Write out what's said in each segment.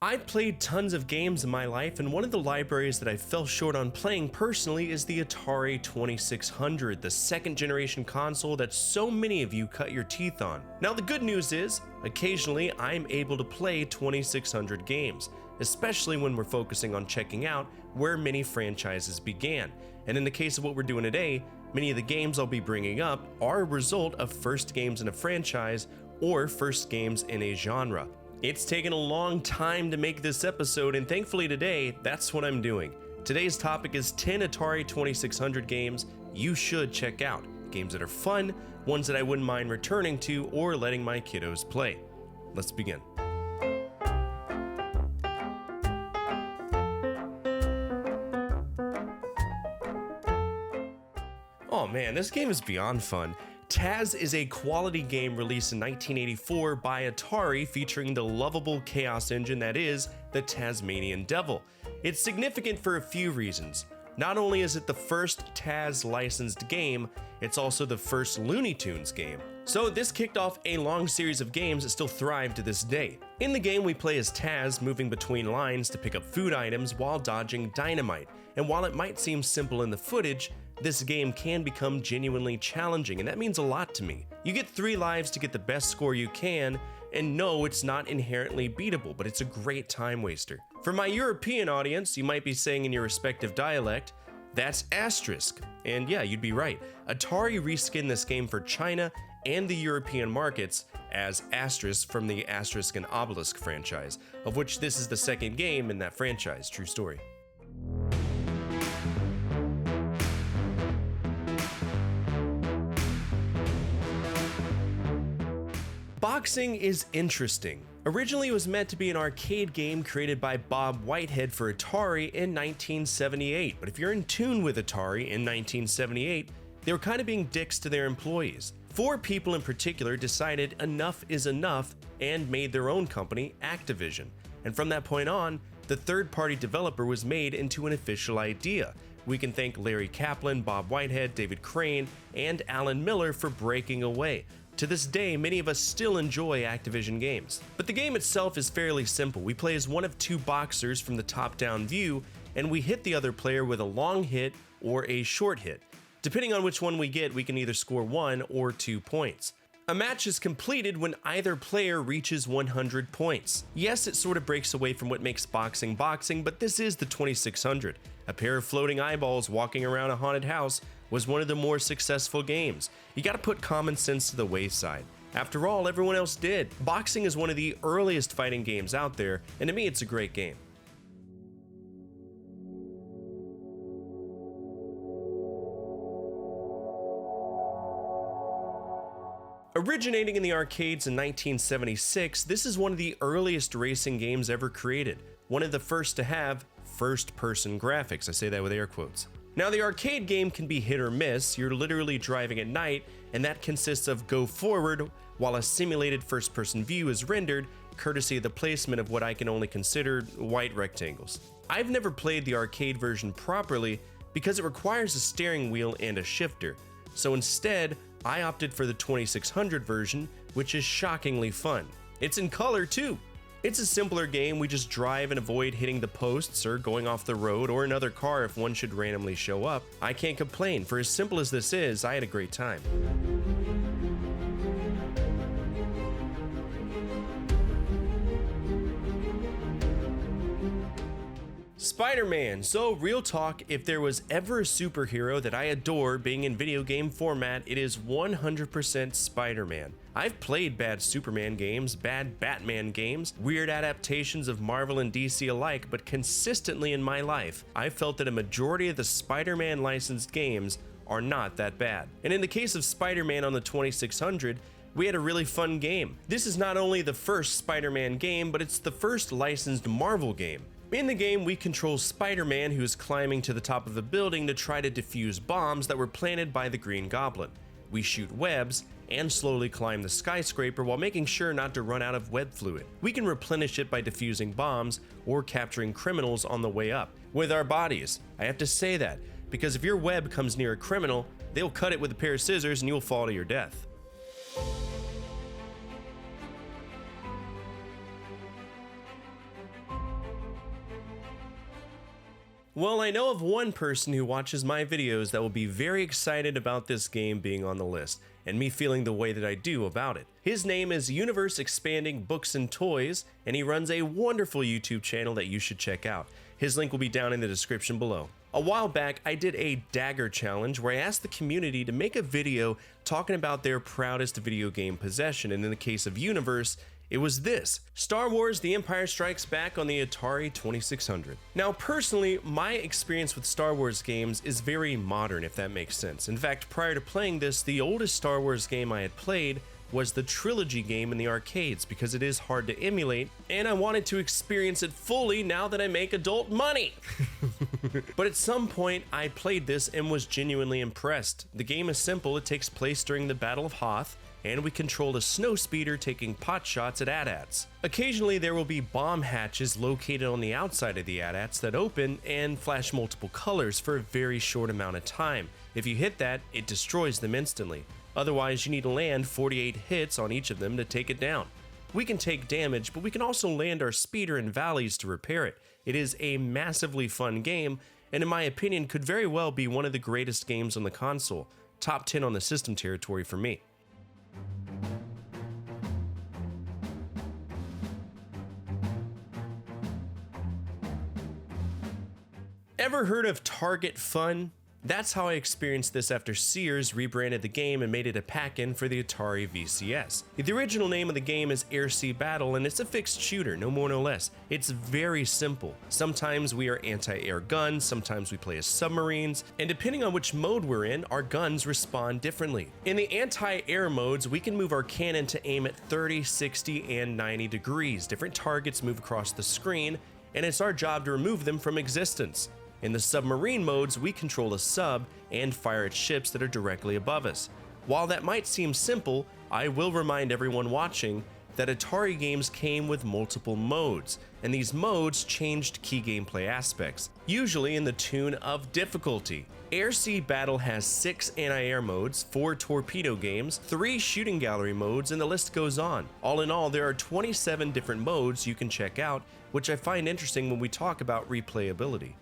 I've played tons of games in my life, and one of the libraries that I fell short on playing personally is the Atari 2600, the second generation console that so many of you cut your teeth on. Now the good news is, occasionally I'm able to play 2600 games, especially when we're focusing on checking out where many franchises began. And in the case of what we're doing today, many of the games I'll be bringing up are a result of first games in a franchise or first games in a genre. It's taken a long time to make this episode, and thankfully today, that's what I'm doing. Today's topic is 10 Atari 2600 games you should check out. Games that are fun, ones that I wouldn't mind returning to or letting my kiddos play. Let's begin. Oh man, this game is beyond fun. Taz is a quality game released in 1984 by Atari featuring the lovable chaos engine that is the Tasmanian Devil. It's significant for a few reasons. Not only is it the first Taz licensed game, it's also the first Looney Tunes game. So this kicked off a long series of games that still thrive to this day. In the game we play as Taz, moving between lines to pick up food items while dodging dynamite. And while it might seem simple in the footage, this game can become genuinely challenging, and that means a lot to me. You get 3 lives to get the best score you can, and no, it's not inherently beatable, but it's a great time waster. For my European audience, you might be saying in your respective dialect, that's asterisk. And yeah, you'd be right. Atari reskinned this game for China and the European markets as Asterisk from the Asterisk and Obelisk franchise, of which this is the second game in that franchise, true story. Boxing is interesting. Originally it was meant to be an arcade game created by Bob Whitehead for Atari in 1978, but if you're in tune with Atari in 1978, they were kind of being dicks to their employees. 4 people in particular decided enough is enough and made their own company, Activision. And from that point on, the third-party developer was made into an official idea. We can thank Larry Kaplan, Bob Whitehead, David Crane, and Alan Miller for breaking away. To this day, many of us still enjoy Activision games. But the game itself is fairly simple. We play as one of 2 boxers from the top-down view, and we hit the other player with a long hit or a short hit. Depending on which one we get, we can either score 1 or 2 points. A match is completed when either player reaches 100 points. Yes, it sort of breaks away from what makes boxing boxing, but this is the 2600. A pair of floating eyeballs walking around a haunted house was one of the more successful games. You gotta put common sense to the wayside. After all, everyone else did. Boxing is one of the earliest fighting games out there, and to me it's a great game. Originating in the arcades in 1976, this is one of the earliest racing games ever created. One of the first to have first-person graphics. I say that with air quotes. Now the arcade game can be hit or miss. You're literally driving at night, and that consists of go forward while a simulated first-person view is rendered, courtesy of the placement of what I can only consider white rectangles. I've never played the arcade version properly because it requires a steering wheel and a shifter. So instead, I opted for the 2600 version, which is shockingly fun. It's in color too. It's a simpler game. We just drive and avoid hitting the posts or going off the road or another car if one should randomly show up. I can't complain. For as simple as this is, I had a great time. Spider-Man. So real talk, if there was ever a superhero that I adore being in video game format, it is 100% Spider-Man. I've played bad Superman games, bad Batman games, weird adaptations of Marvel and DC alike, but consistently in my life, I've felt that a majority of the Spider-Man licensed games are not that bad. And in the case of Spider-Man on the 2600, we had a really fun game. This is not only the first Spider-Man game, but it's the first licensed Marvel game. In the game, we control Spider-Man, who is climbing to the top of a building to try to defuse bombs that were planted by the Green Goblin. We shoot webs and slowly climb the skyscraper while making sure not to run out of web fluid. We can replenish it by defusing bombs or capturing criminals on the way up with our bodies. I have to say that, because if your web comes near a criminal, they'll cut it with a pair of scissors and you'll fall to your death. Well, I know of one person who watches my videos that will be very excited about this game being on the list, and me feeling the way that I do about it. His name is Universe Expanding Books and Toys, and he runs a wonderful YouTube channel that you should check out. His link will be down in the description below. A while back, I did a dagger challenge where I asked the community to make a video talking about their proudest video game possession, and in the case of Universe, it was this: Star Wars The Empire Strikes Back on the Atari 2600. Now personally, my experience with Star Wars games is very modern, if that makes sense. In fact, prior to playing this, the oldest Star Wars game I had played was the trilogy game in the arcades because it is hard to emulate, and I wanted to experience it fully now that I make adult money. But at some point, I played this and was genuinely impressed. The game is simple. It takes place during the Battle of Hoth, and we control a snowspeeder taking pot shots at AT-ATs. Occasionally there will be bomb hatches located on the outside of the AT-ATs that open and flash multiple colors for a very short amount of time. If you hit that, it destroys them instantly. Otherwise, you need to land 48 hits on each of them to take it down. We can take damage, but we can also land our speeder in valleys to repair it. It is a massively fun game, and in my opinion could very well be one of the greatest games on the console. Top 10 on the system territory for me. Ever heard of Target Fun? That's how I experienced this after Sears rebranded the game and made it a pack-in for the Atari VCS. The original name of the game is Air-Sea Battle, and it's a fixed shooter, no more no less. It's very simple. Sometimes we are anti-air guns, sometimes we play as submarines, and depending on which mode we're in, our guns respond differently. In the anti-air modes, we can move our cannon to aim at 30, 60, and 90 degrees. Different targets move across the screen, and it's our job to remove them from existence. In the submarine modes, we control a sub and fire at ships that are directly above us. While that might seem simple, I will remind everyone watching that Atari games came with multiple modes, and these modes changed key gameplay aspects, usually in the tune of difficulty. Air-Sea Battle has 6 anti-air modes, 4 torpedo games, 3 shooting gallery modes, and the list goes on. All in all, there are 27 different modes you can check out, which I find interesting when we talk about replayability.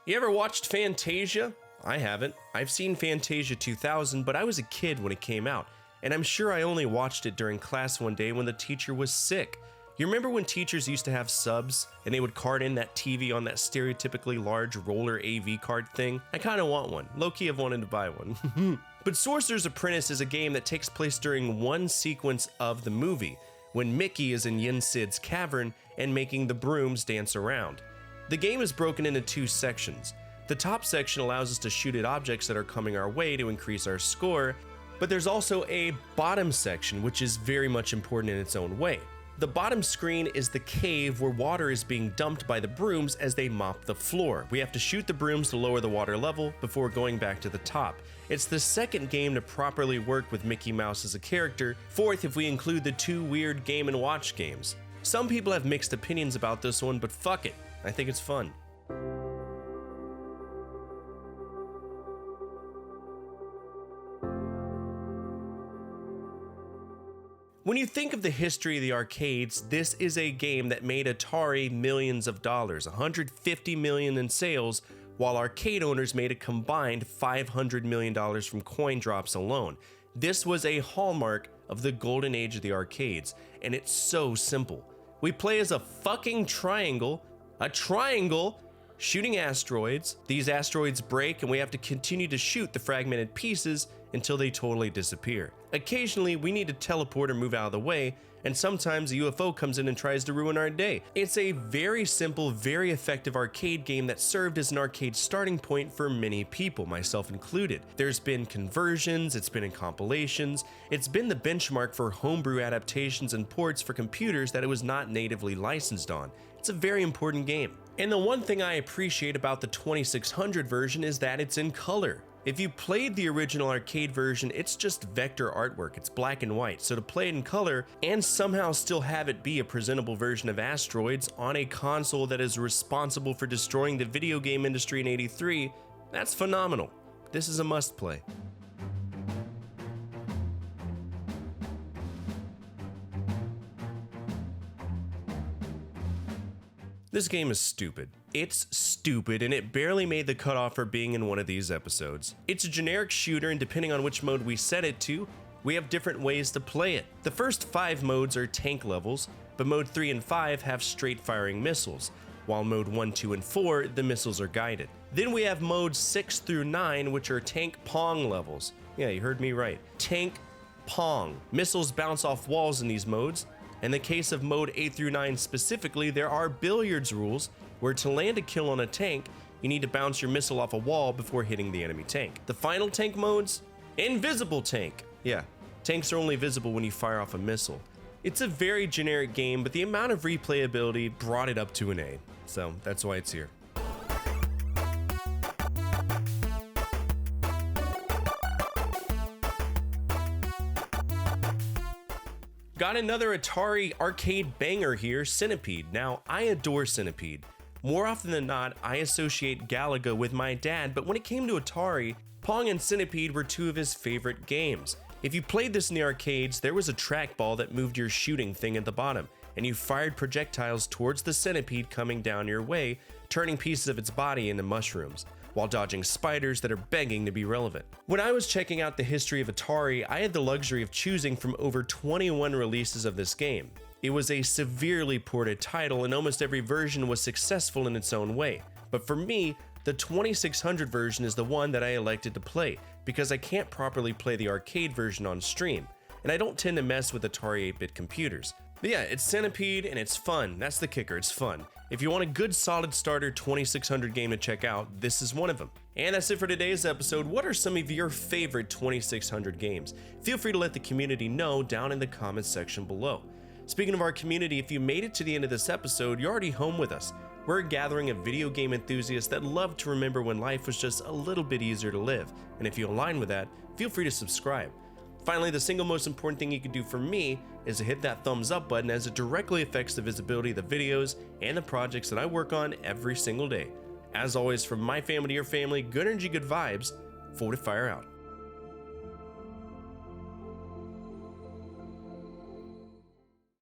You ever watched Fantasia? I haven't. I've seen Fantasia 2000, but I was a kid when it came out, and I'm sure I only watched it during class one day when the teacher was sick. You remember when teachers used to have subs, and they would cart in that TV on that stereotypically large roller AV cart thing? I kinda want one. Low-key, I've wanted to buy one. But Sorcerer's Apprentice is a game that takes place during one sequence of the movie, when Mickey is in Yen Sid's cavern and making the brooms dance around. The game is broken into 2 sections. The top section allows us to shoot at objects that are coming our way to increase our score, but there's also a bottom section which is very much important in its own way. The bottom screen is the cave where water is being dumped by the brooms as they mop the floor. We have to shoot the brooms to lower the water level before going back to the top. It's the second game to properly work with Mickey Mouse as a character, 4th if we include the 2 weird Game & Watch games. Some people have mixed opinions about this one, but fuck it. I think it's fun. When you think of the history of the arcades, this is a game that made Atari millions of dollars, $150 million in sales, while arcade owners made a combined $500 million from coin drops alone. This was a hallmark of the golden age of the arcades, and it's so simple. We play as a fucking triangle, shooting asteroids. These asteroids break and we have to continue to shoot the fragmented pieces until they totally disappear. Occasionally, we need to teleport or move out of the way, and sometimes a UFO comes in and tries to ruin our day. It's a very simple, very effective arcade game that served as an arcade starting point for many people, myself included. There's been conversions, it's been in compilations, it's been the benchmark for homebrew adaptations and ports for computers that it was not natively licensed on. It's a very important game. And the one thing I appreciate about the 2600 version is that it's in color. If you played the original arcade version, it's just vector artwork, it's black and white, so to play it in color and somehow still have it be a presentable version of Asteroids on a console that is responsible for destroying the video game industry in '83, that's phenomenal. This is a must play. This game is stupid. It's stupid, and it barely made the cutoff for being in one of these episodes. It's a generic shooter, and depending on which mode we set it to, we have different ways to play it. The first 5 modes are tank levels, but mode 3 and 5 have straight firing missiles, while mode 1, 2, and 4, the missiles are guided. Then we have modes 6 through 9, which are tank pong levels. Yeah, you heard me right. Tank pong. Missiles bounce off walls in these modes. In the case of mode 8 through 9 specifically, there are billiards rules where to land a kill on a tank, you need to bounce your missile off a wall before hitting the enemy tank. The final tank modes, invisible tank. Yeah, tanks are only visible when you fire off a missile. It's a very generic game, but the amount of replayability brought it up to an A, so that's why it's here. Got another Atari arcade banger here, Centipede. Now, I adore Centipede. More often than not, I associate Galaga with my dad, but when it came to Atari, Pong and Centipede were 2 of his favorite games. If you played this in the arcades, there was a trackball that moved your shooting thing at the bottom, and you fired projectiles towards the centipede coming down your way, turning pieces of its body into mushrooms, while dodging spiders that are begging to be relevant. When I was checking out the history of Atari, I had the luxury of choosing from over 21 releases of this game. It was a severely ported title, and almost every version was successful in its own way. But for me, the 2600 version is the one that I elected to play, because I can't properly play the arcade version on stream, and I don't tend to mess with Atari 8-bit computers. But yeah, it's Centipede and it's fun. That's the kicker, it's fun. If you want a good solid starter 2600 game to check out, this is one of them. And that's it for today's episode. What are some of your favorite 2600 games? Feel free to let the community know down in the comments section below. Speaking of our community, if you made it to the end of this episode, you're already home with us. We're a gathering of video game enthusiasts that love to remember when life was just a little bit easier to live. And if you align with that, feel free to subscribe. Finally, the single most important thing you can do for me is to hit that thumbs up button, as it directly affects the visibility of the videos and the projects that I work on every single day. As always, from my family to your family, good energy, good vibes, Fortefyre out.